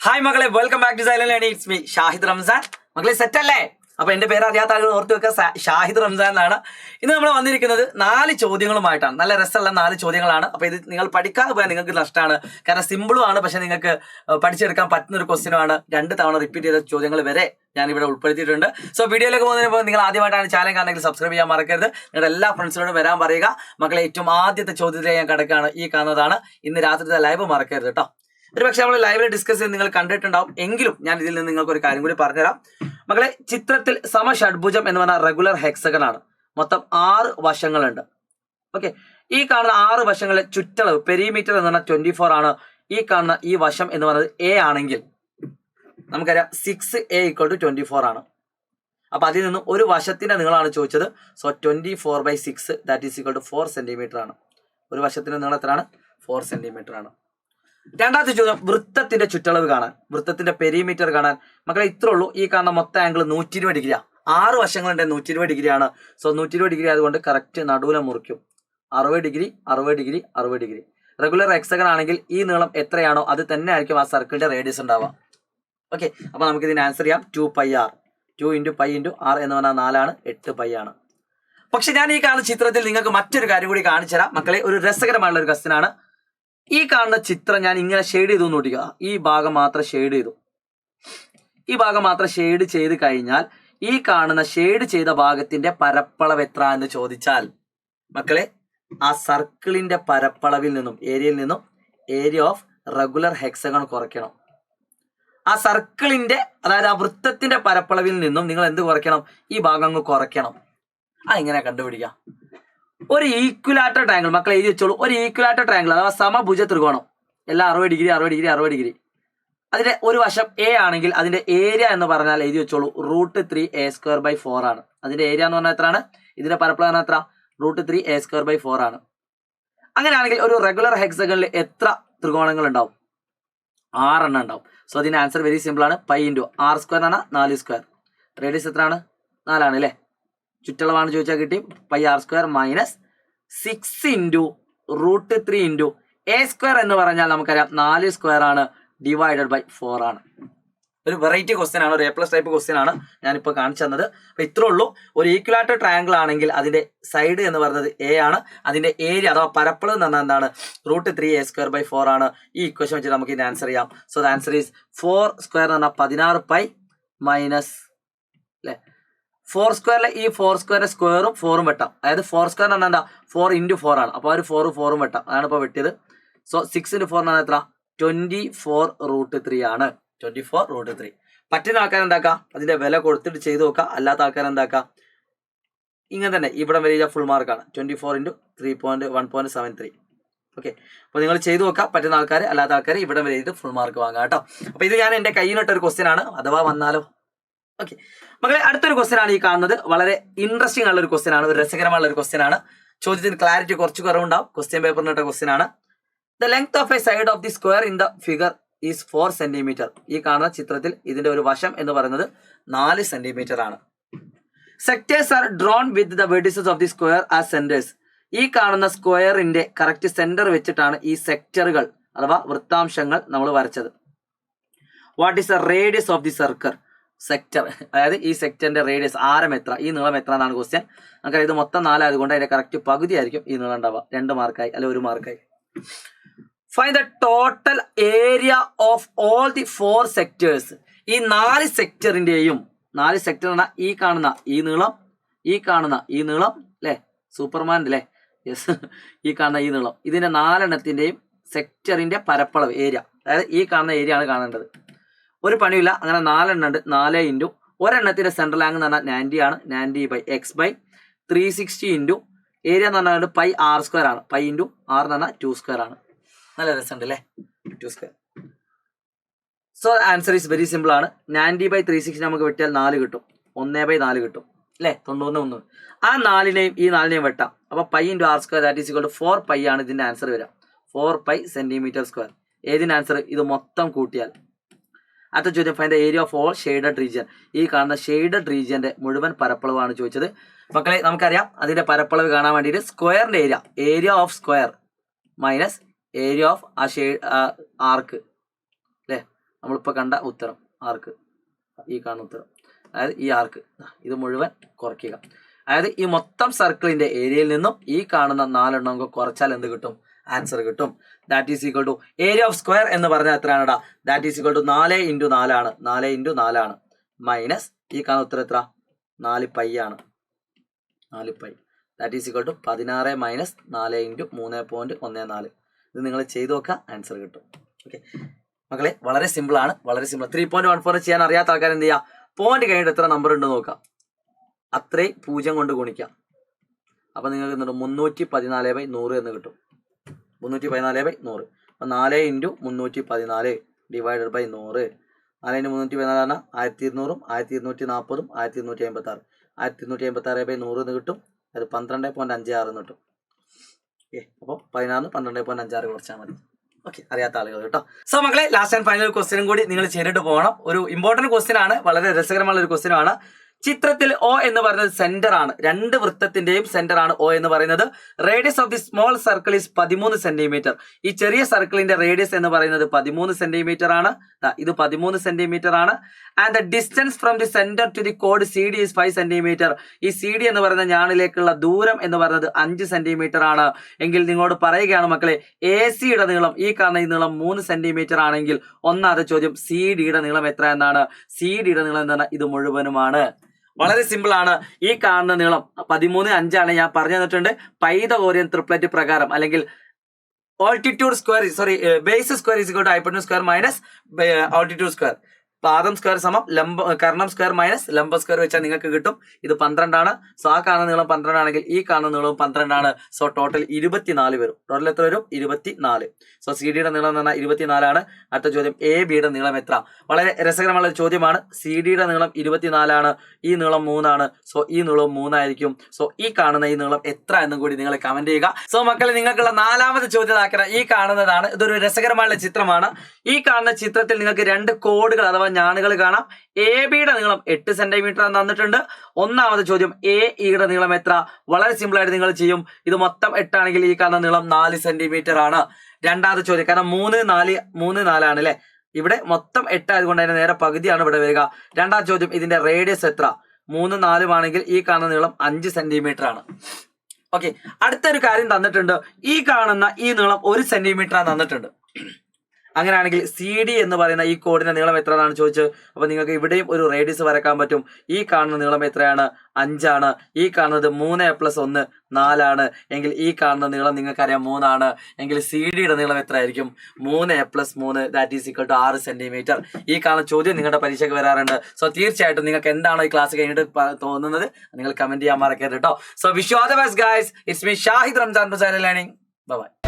Hi മകളെ, welcome back to silent learning. It's me Shahid Ramzan. മകളെ set അല്ലേ? അപ്പൊ എന്റെ പേര് അറിയാത്ത ആളുകൾ ഓർത്ത് വെക്കുക, ഷാഹിദ് റംസാൻ എന്നാണ്. ഇന്ന് നമ്മൾ വന്നിരിക്കുന്നത് 4 ചോദ്യങ്ങളുമായിട്ടാണ്. നല്ല രസമുള്ള 4 ചോദ്യങ്ങളാണ്. അപ്പൊ ഇത് നിങ്ങൾ പഠിക്കാതെ പോയാൽ നിങ്ങൾക്ക് നഷ്ടമാണ്. കാരണം സിമ്പിളും ആണ്, പക്ഷെ നിങ്ങൾക്ക് പഠിച്ചെടുക്കാൻ പറ്റുന്ന ഒരു ക്വസ്റ്റ്യനുമാണ്. 2 തവണ റിപ്പീറ്റ് ചെയ്ത ചോദ്യങ്ങൾ വരെ ഞാൻ ഇവിടെ ഉൾപ്പെടുത്തിയിട്ടുണ്ട്. സോ വീഡിയോയിലേക്ക് പോകുന്നതിന് മുമ്പ് നിങ്ങൾ ആദ്യമായിട്ടാണ് ചാനൽ കാണുന്നെങ്കിൽ സബ്സ്ക്രൈബ് ചെയ്യാൻ മറക്കരുത്. നിങ്ങളുടെ എല്ലാ ഫ്രണ്ട്സിനോടും വരാൻ പറയുക. മക്കളെ, ഏറ്റവും ആദ്യത്തെ ചോദ്യത്തിലേക്ക് ഞാൻ കിടക്കുകയാണ്. ഈ കാണുന്നതാണ്. ഇന്ന് രാത്രിത്തെ ലൈവ് മറക്കരുത് കേട്ടോ. ഒരു പക്ഷെ നമ്മൾ ലൈവിൽ ഡിസ്കസ് ചെയ്ത് നിങ്ങൾ കണ്ടിട്ടുണ്ടാവും. എങ്കിലും ഞാൻ ഇതിൽ നിന്ന് നിങ്ങൾക്ക് ഒരു കാര്യം കൂടി പറഞ്ഞുതരാം. മക്കളെ, ചിത്രത്തിൽ സമഷഡ്ഭുജം എന്ന് പറഞ്ഞാൽ റെഗുലർ ഹെക്സഗൺ ആണ്. മൊത്തം 6 വശങ്ങളുണ്ട്. ഓക്കെ, ഈ കാണുന്ന 6 വശങ്ങളിലെ ചുറ്റളവ് പെരിമീറ്റർ എന്ന് പറഞ്ഞാൽ 24 ആണ്. ഈ കാണുന്ന ഈ വശം എന്ന് പറയുന്നത് എ ആണെങ്കിൽ നമുക്കറിയാം 6a = 24 ആണ്. അപ്പൊ അതിൽ നിന്നും ഒരു വശത്തിന്റെ നീളമാണ് ചോദിച്ചത്. So 24/6 that is equal to 4 centimetre ആണ്. ഒരു വശത്തിന്റെ നീളം എത്രയാണ്? 4 സെന്റിമീറ്റർ ആണ്. രണ്ടാമത്തെ ചോദ്യം, വൃത്തത്തിന്റെ ചുറ്റളവ് കാണാൻ, വൃത്തത്തിന്റെ പെരിമീറ്റർ കാണാൻ. മക്കളെ, ഇത്രേ ഉള്ളൂ. ഈ കാണുന്ന മൊത്തം ആംഗിൾ 120 ഡിഗ്രിയാണ്. 6 വശങ്ങളുണ്ട്, 120 ഡിഗ്രിയാണ്. സോ 120 ഡിഗ്രി ആയതുകൊണ്ട് കറക്റ്റ് നടുവിലെ മുറിക്കും. 60 degree 60 degree 60 degree. Regular hexagon ആണെങ്കിൽ ഈ നീളം എത്രയാണോ അത് തന്നെ ആയിരിക്കും ആ സർക്കിളിന്റെ റേഡിയസ് ഉണ്ടാവുക. ഓക്കെ, അപ്പൊ നമുക്ക് ഇതിന് ആൻസർ ചെയ്യാം. 2πr. 2 × π × r എന്ന് പറഞ്ഞാൽ 4 ആണ്, 8π ആണ്. പക്ഷെ ഞാൻ ഈ കാണുന്ന ചിത്രത്തിൽ നിങ്ങൾക്ക് മറ്റൊരു കാര്യം കൂടി കാണിച്ചു തരാം. മക്കളെ, ഒരു രസകരമായുള്ള ഒരു ക്വസ്റ്റ്യൻ ആണ്. ഈ കാണുന്ന ചിത്രം ഞാൻ ഇങ്ങനെ ഷെയ്ഡ് ചെയ്തു നോക്കുക. ഈ ഭാഗം മാത്രം ഷെയ്ഡ് ചെയ്തു. ഈ ഭാഗം മാത്രം ഷെയ്ഡ് ചെയ്ത് കഴിഞ്ഞാൽ ഈ കാണുന്ന ഷെയ്ഡ് ചെയ്ത ഭാഗത്തിന്റെ പരപ്പളവ് എത്ര എന്ന് ചോദിച്ചാൽ, മക്കളെ, ആ സർക്കിളിന്റെ പരപ്പളവിൽ നിന്നും ഏരിയയിൽ നിന്നും ഏരിയ ഓഫ് റെഗുലർ ഹെക്സഗൺ കുറയ്ക്കണം. ആ സർക്കിളിന്റെ, അതായത് ആ വൃത്തത്തിന്റെ പരപ്പളവിൽ നിന്നും നിങ്ങൾ എന്ത് കുറയ്ക്കണം? ഈ ഭാഗം അങ്ങ് കുറയ്ക്കണം. എങ്ങനെ കണ്ടുപിടിക്കാം? ഒരു ഈക്വലാറ്റർ ട്രയാങ്കിൾ, മക്കളെ എഴുതി വെച്ചോളൂ. ഒരു ഈക്വലാറ്റർ ട്രയാങ്കിൾ അഥവാ സമഭുജ ത്രികോണം, എല്ലാം 60 ഡിഗ്രി 60 ഡിഗ്രി 60 ഡിഗ്രി. അതിന്റെ ഒരു വശം എ ആണെങ്കിൽ അതിന്റെ ഏരിയ എന്ന് പറഞ്ഞാൽ എഴുതി വെച്ചോളൂ √3a²/4 ആണ്. അതിന്റെ ഏരിയ എന്ന് പറഞ്ഞാൽ എത്രയാണ്? ഇതിന്റെ പരപ്പളവ് എത്ര? √3a²/4 ആണ്. അങ്ങനെയാണെങ്കിൽ ഒരു റെഗുലർ ഹെക്സഗണിൽ എത്ര ത്രികോണങ്ങൾ ഉണ്ടാവും? 6 എണ്ണം ഉണ്ടാവും. സോ അതിന്റെ ആൻസർ വെരി സിമ്പിൾ ആണ്. π × r² ആണ് 4². റേഡിയസ് എത്രയാണ്? 4 ആണ് അല്ലേ? ചുറ്റളവാണ് ചോദിച്ചാൽ കിട്ടി. πr² - 6 × √3 × a² എന്ന് പറഞ്ഞാൽ നമുക്കറിയാം 4² ആണ്, /4 ആണ്. ഒരു വെറൈറ്റി ക്വസ്റ്റ്യൻ ആണ്, ഒരു A+ ടൈപ്പ് ക്വസ്റ്റ്യൻ ആണ് ഞാനിപ്പോൾ കാണിച്ചു തന്നത്. അപ്പൊ ഇത്രേ ഉള്ളൂ. ഒരു ഈക്വലാറ്റർ ട്രയാങ്കിൾ ആണെങ്കിൽ അതിന്റെ സൈഡ് എന്ന് പറയുന്നത് എ ആണ്. അതിന്റെ ഏരിയ അഥവാ പരപ്പളവ് എന്ന് പറഞ്ഞാൽ എന്താണ്? √3a²/4 ആണ്. ഈ ഇക്വേഷൻ വെച്ചിട്ട് നമുക്ക് ഇതിന്റെ ആൻസർ ചെയ്യാം. സോ ദ ആൻസർ ഈസ് 4² എന്ന് പറഞ്ഞാൽ 16π അല്ലെ, 4² ഈ 4² സ്ക്വയറും 4ഉം വെട്ടാം. അതായത് 4² എന്ന് പറഞ്ഞാൽ എന്താ? 4 × 4 ആണ്. അപ്പൊ 4ഉം വെട്ടാം. അതാണ് ഇപ്പൊ വെട്ടിയത്. സോ 6 × 4 എന്ന് പറഞ്ഞാൽ എത്ര? 24√3 ആണ്. 24√3. പറ്റുന്ന ആൾക്കാർ എന്താക്കാം? അതിന്റെ വില കൊടുത്തിട്ട് ചെയ്ത് നോക്കാം. അല്ലാത്ത ആൾക്കാർ എന്താക്കാം? ഇങ്ങനെ തന്നെ ഇവിടെ വരെ ഫുൾ മാർക്കാണ്. 24 × 3.1.73. ഓക്കെ, അപ്പൊ നിങ്ങൾ ചെയ്തു നോക്കാം. പറ്റുന്ന ആൾക്കാർ, അല്ലാത്ത ആൾക്കാർ ഇവിടെ വരെ ഫുൾ മാർക്ക് വാങ്ങാം കേട്ടോ. അപ്പൊ ഇത് ഞാൻ എന്റെ കയ്യിലിട്ട ഒരു ക്വസ്റ്റ്യൻ ആണ്, അഥവാ വന്നാലോ. ഓക്കെ മക്കളെ, അടുത്തൊരു ക്വസ്റ്റ്യൻ ആണ് ഈ കാണുന്നത്. വളരെ ഇൻട്രസ്റ്റിംഗ് ഉള്ള ഒരു ക്വസ്റ്റ്യൻ ആണ്, ഒരു രസകരമുള്ള ഒരു ക്വസ്റ്റ്യൻ ആണ്. ചോദ്യത്തിന് ക്ലാരിറ്റി കുറച്ച് കുറവുണ്ടാവും. ക്വസ്റ്റ്യൻ പേപ്പറിനിട്ട ക്വസ്റ്റ്യൻ ആണ്. The length of A side of the square in the figure is 4 centimetre. ഈ കാണുന്ന ചിത്രത്തിൽ ഇതിന്റെ ഒരു വശം എന്ന് പറയുന്നത് 4 സെന്റിമീറ്റർ ആണ്. Sectors are drawn with the vertices of the square as centres. ഈ കാണുന്ന സ്ക്വയറിന്റെ കറക്റ്റ് സെന്റർ വെച്ചിട്ടാണ് ഈ സെക്ടറുകൾ അഥവാ വൃത്താംശങ്ങൾ നമ്മൾ വരച്ചത്. What is the radius of the circle? Sector, അതായത് ഈ സെക്ടറിന്റെ റേഡിയസ്, ആരം എത്ര, ഈ നീളം എത്ര എന്നാണ് ക്വസ്റ്റ്യൻ. നമുക്കറിയാം ഇത് മൊത്തം 4 ആയതുകൊണ്ട് അതിന്റെ കറക്റ്റ് പകുതി ആയിരിക്കും ഈ നീളം ഉണ്ടാവുക. 2 മാർക്കായി അല്ലെ 1 മാർക്കായി. Find the total area of all the 4 sectors. ഈ 4 സെക്ടറിന്റെയും, 4 സെക്ടർ എന്ന ഈ കാണുന്ന ഈ നീളം, ഈ കാണുന്ന ഈ നീളം അല്ലെ, സൂപ്പർമാൻ അല്ലേ, യെസ്, ഈ കാണുന്ന ഈ നീളം, ഇതിന്റെ 4 എണ്ണത്തിന്റെയും സെക്ടറിന്റെ പരപ്പളവ് ഏരിയ, അതായത് ഈ കാണുന്ന ഏരിയ ആണ് കാണേണ്ടത്. ഒരു പണിയില്ല. അങ്ങനെ 4 എണ്ണം ഉണ്ട്. 4 × ഒരെണ്ണത്തിന്റെ സെൻട്രൽ ആംഗിൾ എന്ന് പറഞ്ഞാൽ 90 ആണ്. 90/x/360 ഏരിയ എന്ന് പറഞ്ഞാൽ πr² ആണ്. π × r എന്ന് പറഞ്ഞാൽ 2² ആണ്. നല്ല രസമുണ്ട് അല്ലേ, 2². So answer is very simple ആണ്. 90/360 നമുക്ക് വെട്ടിയാൽ 4 കിട്ടും. 1/4 കിട്ടും അല്ലേ, 91. ആ 4നെയും ഈ 4നെയും വെട്ടാം. അപ്പൊ π × r² that is equal to 4π ആണ് ഇതിന്റെ ആൻസർ വരിക. 4π cm². ഏതിന്റെ ആൻസർ? ഇത് മൊത്തം കൂട്ടിയാൽ. അടുത്ത ചോദ്യം, find the area of all shaded region. ഈ കാണുന്ന ഷെയ്ഡഡ് റീജിയന്റെ മുഴുവൻ പരപ്പളവാണ് ചോദിച്ചത്. മക്കളെ, നമുക്കറിയാം അതിന്റെ പരപ്പളവ് കാണാൻ വേണ്ടിയിട്ട് സ്ക്വയറിന്റെ area of square minus area of ആ ആർക്ക് അല്ലേ. നമ്മളിപ്പോൾ കണ്ട ഉത്തരം ആർക്ക്, ഈ കാണുന്ന ഉത്തരം, അതായത് ഈ ആർക്ക് ഇത് മുഴുവൻ കുറയ്ക്കുക. അതായത് ഈ മൊത്തം സർക്കിളിന്റെ ഏരിയയിൽ നിന്നും ഈ കാണുന്ന 4 എണ്ണം കുറച്ചാൽ എന്ത് കിട്ടും? ആൻസർ കിട്ടും. That is equal to area of square എന്ന് പറഞ്ഞാൽ എത്രയാണെടാ? ദാറ്റ് ഈസ് ഈക്വൽ ടു 4 × 4 ആണ്. 4 × 4 ആണ്. മൈനസ് ഈ കാണുന്ന ഉത്തരം എത്ര? 4 പൈ ആണ്. 4 pi. That is equal to 16 minus 4 × 3.14. ഇത് നിങ്ങൾ ചെയ്തു നോക്കുക, ആൻസർ കിട്ടും. ഓക്കെ മക്കളെ, വളരെ സിമ്പിൾ ആണ്, വളരെ സിമ്പിൾ. 3.14 ചെയ്യാൻ അറിയാത്ത ആൾക്കാർ എന്ത് ചെയ്യുക? പോയിന്റ് കഴിഞ്ഞിട്ട് എത്ര നമ്പർ ഉണ്ട് നോക്കാം, അത്രയും 0 കൊണ്ട് ഗുണിക്കാം. അപ്പം നിങ്ങൾക്ക് എന്തുണ്ട്? 314/100 എന്ന് കിട്ടും. 314/100. അപ്പം 4 × 314 ഡിവൈഡഡ് ബൈ 100. 4 × 314 ആണ് 1200, 1240, 1256. 1256/100 എന്ന് കിട്ടും. അത് 12.56 എന്ന് കിട്ടും. ഓക്കെ, അപ്പോൾ 16 12.56 കുറച്ചാൽ മതി. ഓക്കെ, അറിയാത്ത ആളുകൾ കേട്ടോ. സോ മക്കളെ, ലാസ്റ്റ് ആൻഡ് ഫൈനൽ ക്വസ്റ്റ്യനും കൂടി നിങ്ങൾ ചെയ്തിട്ട് പോകണം. ഒരു ഇമ്പോർട്ടന്റ് ക്വസ്റ്റ്യൻ ആണ്, വളരെ രസകരമുള്ള ഒരു ക്വസ്റ്റ്യൻ ആണ്. ചിത്രത്തിൽ O എന്ന് പറയുന്നത് സെന്റർ ആണ്. 2 വൃത്തത്തിന്റെയും സെന്റർ ആണ് O എന്ന് പറയുന്നത്. Radius of the small circle is 13 centimetre. ഈ ചെറിയ സർക്കിളിന്റെ റേഡിയസ് എന്ന് പറയുന്നത് 13 സെന്റിമീറ്റർ ആണ്. ഇത് 13 സെന്റിമീറ്റർ ആണ്. And the distance from the centre to the കോഡ് CD ഈസ് 5 സെന്റിമീറ്റർ. ഈ CD എന്ന് പറയുന്ന ഞാണിലേക്കുള്ള ദൂരം എന്ന് പറയുന്നത് 5 സെന്റിമീറ്റർ ആണ്. എങ്കിൽ നിങ്ങളോട് പറയുകയാണ് മക്കളെ, AC-യുടെ നീളം, ഈ കാണുന്ന ഈ നീളം 3 സെന്റിമീറ്റർ ആണെങ്കിൽ ഒന്നാമത്തെ ചോദ്യം CD-യുടെ നീളം എത്ര എന്നാണ്? CD-യുടെ നീളം എന്താണ്? ഇത് മുഴുവനുമാണ്. വളരെ സിമ്പിൾ ആണ്. ഈ കാണുന്ന നീളം 13.5 ആണ്. ഞാൻ പറഞ്ഞു തന്നിട്ടുണ്ട് പൈതഗോറിയൻ ട്രിപ്ലറ്റ് പ്രകാരം, അല്ലെങ്കിൽ altitude square base square is equal to hypotenuse square minus altitude square. പാദം സ്ക്വയർ സമം കർണം സ്ക്വയർ മൈനസ് ലംബ സ്ക്വയർ വെച്ചാൽ നിങ്ങൾക്ക് കിട്ടും. ഇത് 12 ആണ്. സോ ആ കാണുന്ന നീളം 12 ആണെങ്കിൽ ഈ കാണുന്ന നീളവും 12 ആണ്. സോ ടോട്ടൽ 24 വരും. ടോട്ടൽ എത്ര വരും? 24. സോ CD-യുടെ നീളം എന്ന് പറഞ്ഞാൽ 24 ആണ്. അടുത്ത ചോദ്യം, AB-യുടെ നീളം എത്ര? വളരെ രസകരമുള്ള ഒരു ചോദ്യമാണ്. CD-യുടെ നീളം 24 ആണ്. ഈ നീളം 3 ആണ്. സോ ഈ നീളം 3 ആയിരിക്കും. സോ ഈ കാണുന്ന ഈ നീളം എത്ര എന്നും കൂടി നിങ്ങൾ കമന്റ് ചെയ്യുക. സോ മക്കളെ, നിങ്ങൾക്കുള്ള 4ാമത്തെ ചോദ്യം ആക്കണം. ഈ കാണുന്നതാണ്. ഇതൊരു രസകരമായ ചിത്രമാണ്. ഈ കാണുന്ന ചിത്രത്തിൽ നിങ്ങൾക്ക് 2 കോഡുകൾ അഥവാ ഞാണുകൾ കാണാം. AB-യുടെ നീളം 8 സെന്റിമീറ്റർ തന്നിട്ടുണ്ട്. ഒന്നാമത്തെ ചോദ്യം, AE-യുടെ നീളം എത്ര? വളരെ സിമ്പിൾ ആയിട്ട് നിങ്ങൾ ചെയ്യും. ഇത് മൊത്തം 8 ആണെങ്കിൽ ഈ കാണുന്ന നീളം 4 സെന്റിമീറ്റർ ആണ്. രണ്ടാമത്തെ ചോദ്യം, കാരണം 3, 4 ആണ് അല്ലെ. ഇവിടെ മൊത്തം 8 ആയതുകൊണ്ട് അതിന്റെ നേരെ പകുതിയാണ് ഇവിടെ വരിക. രണ്ടാമത്തെ ചോദ്യം, ഇതിന്റെ റേഡിയസ് എത്ര? 3, 4 ആണെങ്കിൽ ഈ കാണുന്ന നീളം 5 സെന്റിമീറ്റർ ആണ്. ഓക്കെ, അടുത്തൊരു കാര്യം തന്നിട്ടുണ്ട്. ഈ കാണുന്ന ഈ നീളം 1 സെന്റിമീറ്റർ തന്നിട്ടുണ്ട്. അങ്ങനെയാണെങ്കിൽ CD എന്ന് പറയുന്ന ഈ കോഡിന്റെ നീളം എത്രയാണെന്ന് ചോദിച്ചത്. അപ്പൊ നിങ്ങൾക്ക് ഇവിടെയും ഒരു റേഡിയസ് വരക്കാൻ പറ്റും. ഈ കാണുന്ന നീളം എത്രയാണ്? 5 ആണ്. ഈ കാണുന്നത് 3 + 1 4 ആണ്. എങ്കിൽ ഈ കാണുന്ന നീളം നിങ്ങൾക്കറിയാം 3 ആണ്. എങ്കിൽ CD-യുടെ നീളം എത്ര ആയിരിക്കും? 3 + 3 that is equal to 6 centimetre. ഈ കാണുന്ന ചോദ്യം നിങ്ങളുടെ പരീക്ഷയ്ക്ക് വരാറുണ്ട്. സോ തീർച്ചയായിട്ടും നിങ്ങൾക്ക് എന്താണ് ഈ ക്ലാസ് കഴിഞ്ഞിട്ട് തോന്നുന്നത് നിങ്ങൾ കമന്റ് ചെയ്യാൻ മറക്കരുത് കേട്ടോ. So wish you all the best guys. It's me Shahid Ramzan, learning. Bye bye.